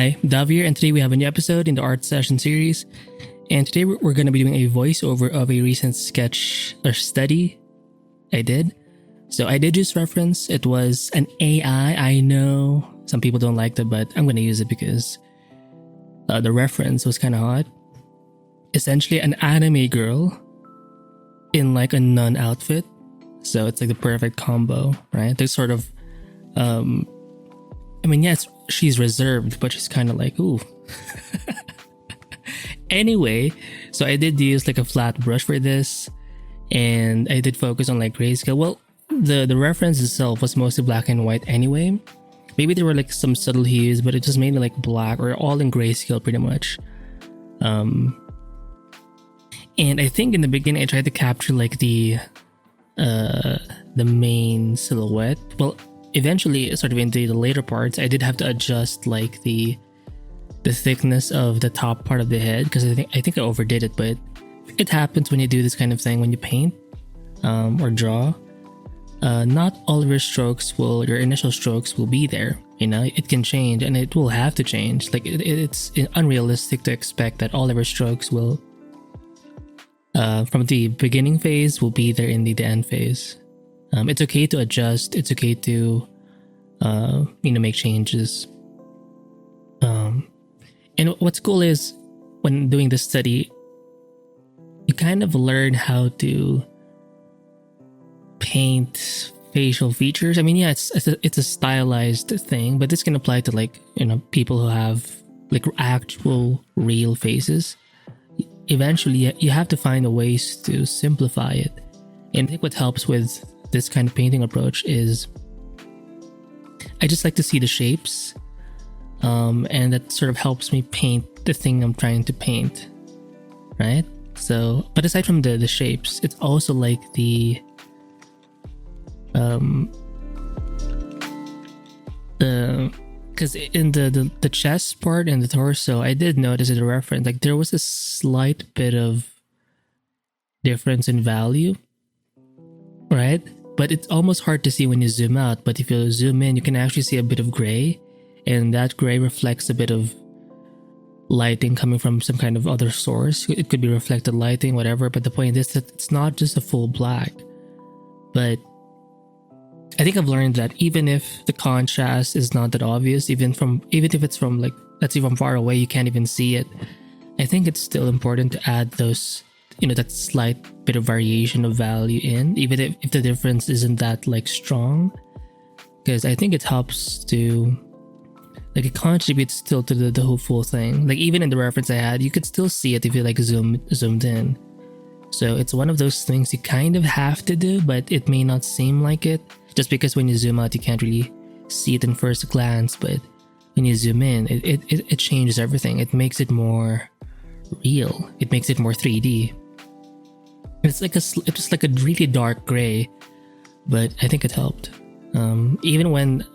Hi, Dav here, and today we have a new episode in the art session series. And today we're going to be doing a voiceover of a recent sketch or study I did. So I did use reference. It was an AI. I know some people don't like that, but I'm going to use it because the reference was kind of hot. Essentially an anime girl in like a nun outfit. So it's like the perfect combo, right? There's sort of, yes, she's reserved, but she's kind of like, ooh. Anyway, so I did use like a flat brush for this, and I did focus on like grayscale. Well, the reference itself was mostly black and white anyway. Maybe there were like some subtle hues, but it just made it like black or all in grayscale pretty much. And I think in the beginning I tried to capture like the main silhouette. Well, eventually, sort of in the later parts, I did have to adjust like the thickness of the top part of the head because I think I overdid it, but it happens when you do this kind of thing when you paint or draw. Not all of your initial strokes will be there. You know, it can change and it will have to change. Like it's unrealistic to expect that all of your strokes will from the beginning phase will be there in the end phase. It's okay to adjust. It's okay to, make changes. And what's cool is when doing this study, you kind of learn how to paint facial features. I mean, yeah, it's a stylized thing, but this can apply to like, people who have like actual real faces. Eventually, you have to find ways to simplify it. And I think what helps with this kind of painting approach is I just like to see the shapes, and that sort of helps me paint the thing I'm trying to paint, right? So, but aside from the shapes, it's also like because in the chest part and the torso, I did notice as a reference, like there was a slight bit of difference in value, right? But it's almost hard to see when you zoom out. But if you zoom in, you can actually see a bit of gray, and that gray reflects a bit of lighting coming from some kind of other source. It could be reflected lighting, whatever. But the point is that it's not just a full black. But I think I've learned that even if the contrast is not that obvious, even if it's from like, let's say from far away, you can't even see it. I think it's still important to add those, that slight bit of variation of value in, even if the difference isn't that like strong, because I think it helps to, like, it contributes still to the whole full thing. Like even in the reference I had, you could still see it if you like zoomed in. So it's one of those things you kind of have to do, but it may not seem like it, just because when you zoom out, you can't really see it in first glance. But when you zoom in, it changes everything. It makes it more real. It makes it more 3D. It's just like a really dark gray, but I think it helped. Even when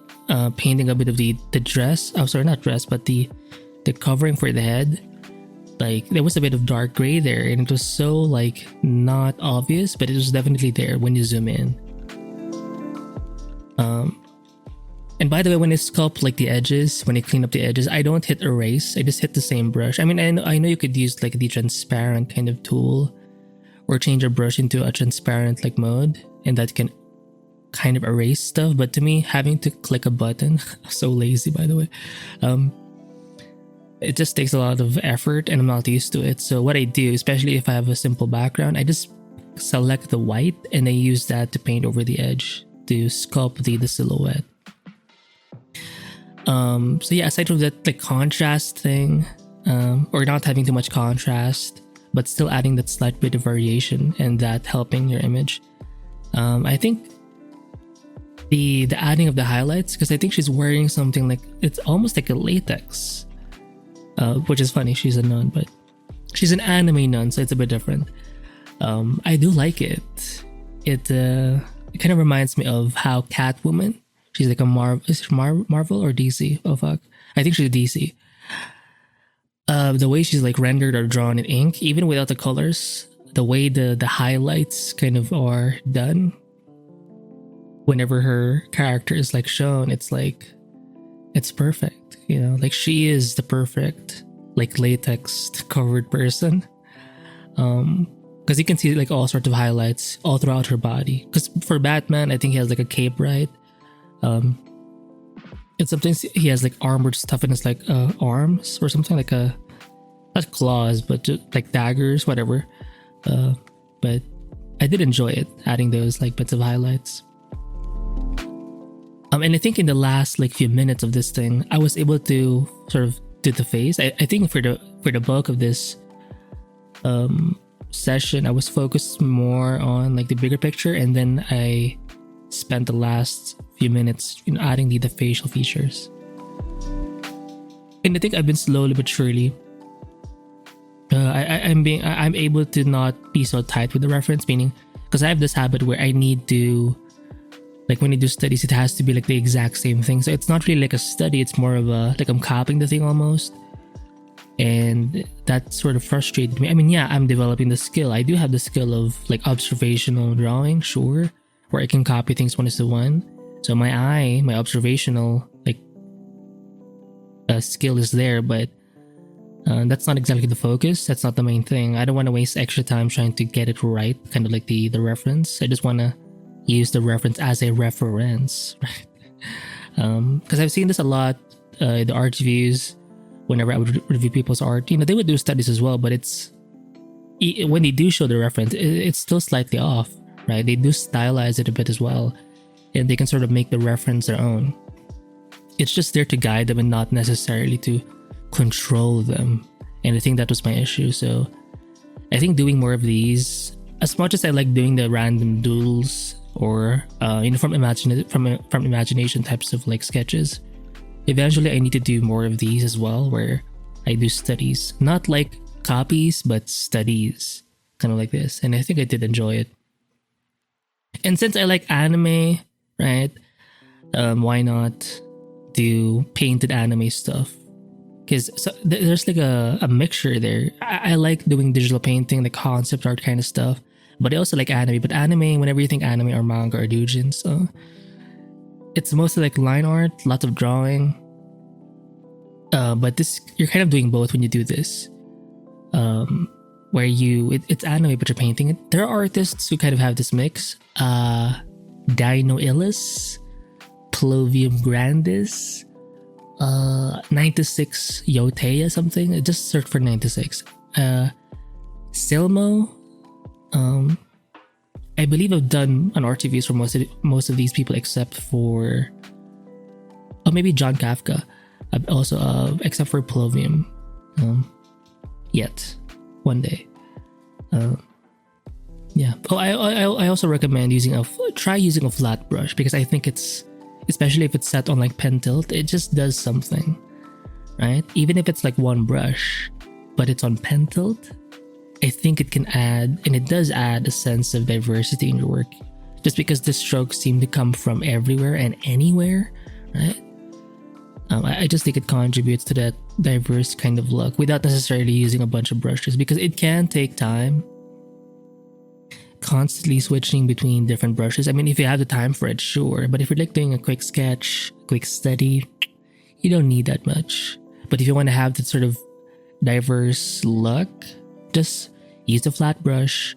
painting a bit of the dress, not dress, but the covering for the head, like there was a bit of dark gray there, and it was so like not obvious, but it was definitely there when you zoom in. And by the way, when I sculpt like the edges, when I clean up the edges, I don't hit erase. I just hit the same brush. I mean, I know you could use like the transparent kind of tool, or change your brush into a transparent like mode, and that can kind of erase stuff. But to me, having to click a button, so lazy by the way, it just takes a lot of effort, and I'm not used to it. So what I do, especially if I have a simple background, I just select the white and I use that to paint over the edge to sculpt the silhouette. So yeah, aside from that, the contrast thing, or not having too much contrast, but still adding that slight bit of variation and that helping your image. I think the adding of the highlights, because I think she's wearing something like, it's almost like a latex, which is funny. She's a nun, but she's an anime nun, so it's a bit different. I do like it. It kind of reminds me of how Catwoman, she's like a is it Marvel or DC? Oh fuck, I think she's DC. The way she's like rendered or drawn in ink, even without the colors, the way the highlights kind of are done whenever her character is like shown, it's like, it's perfect. you know, like she is the perfect like latex covered person. Because you can see like all sorts of highlights all throughout her body. Because for Batman, I think he has like a cape, right? And sometimes he has like armored stuff in his like arms or something, like a not claws, but just like daggers, whatever. But I did enjoy it, adding those like bits of highlights. And I think in the last like few minutes of this thing, I was able to sort of do the face. I think for the bulk of this session, I was focused more on like the bigger picture, and then I spent the last few minutes adding the facial features. And I think I've been slowly but surely I'm able to not be so tight with the reference, meaning because I have this habit where I need to, like when I do studies, it has to be like the exact same thing. So it's not really like a study, it's more of a like I'm copying the thing almost. And that sort of frustrated me. I mean, yeah, I'm developing the skill. I do have the skill of like observational drawing, sure, where I can copy things 1:1. So my observational like skill is there, but that's not exactly the focus. That's not the main thing. I don't want to waste extra time trying to get it right, kind of like the reference. I just want to use the reference as a reference, right? Because I've seen this a lot, the art reviews. Whenever I would review people's art, they would do studies as well, but it's when they do show the reference, it's still slightly off, right? They do stylize it a bit as well, and they can sort of make the reference their own. It's just there to guide them and not necessarily to control them. And I think that was my issue. So I think doing more of these, as much as I like doing the random doodles or from imagination types of like sketches, eventually I need to do more of these as well, where I do studies, not like copies, but studies, kind of like this. And I think I did enjoy it. And since I like anime, right, why not do painted anime stuff? Because there's like a mixture there. I like doing digital painting, like concept art kind of stuff, but I also like anime. But anime, whenever you think anime or manga or doujin, so it's mostly like line art, lots of drawing. But this, you're kind of doing both when you do this. Where it's anime but you're painting it. There are artists who kind of have this mix. Dino Illis, Plovium Grandis, 96 Yoteya something. Just search for 96. Silmo. I believe I've done an art reviews for most of these people except for maybe John Kafka. Also except for Plovium. Yet one day. Yeah. Oh, I also recommend try using a flat brush, because I think it's, especially if it's set on like pen tilt, it just does something, right? Even if it's like one brush, but it's on pen tilt, I think it can add, and it does add, a sense of diversity in your work, just because the strokes seem to come from everywhere and anywhere, right? I just think it contributes to that diverse kind of look without necessarily using a bunch of brushes, because it can take time constantly switching between different brushes. I mean, if you have the time for it, sure, but if you're like doing a quick sketch, quick study, you don't need that much. But if you want to have that sort of diverse look, just use a flat brush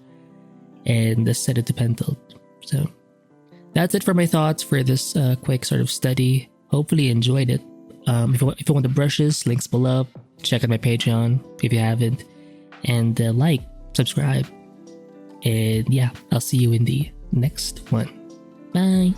and just set it to pen tilt. So that's it for my thoughts for this quick sort of study. Hopefully you enjoyed it. If you want the brushes, links below. Check out my Patreon if you haven't, and like, subscribe, and yeah, I'll see you in the next one. Bye.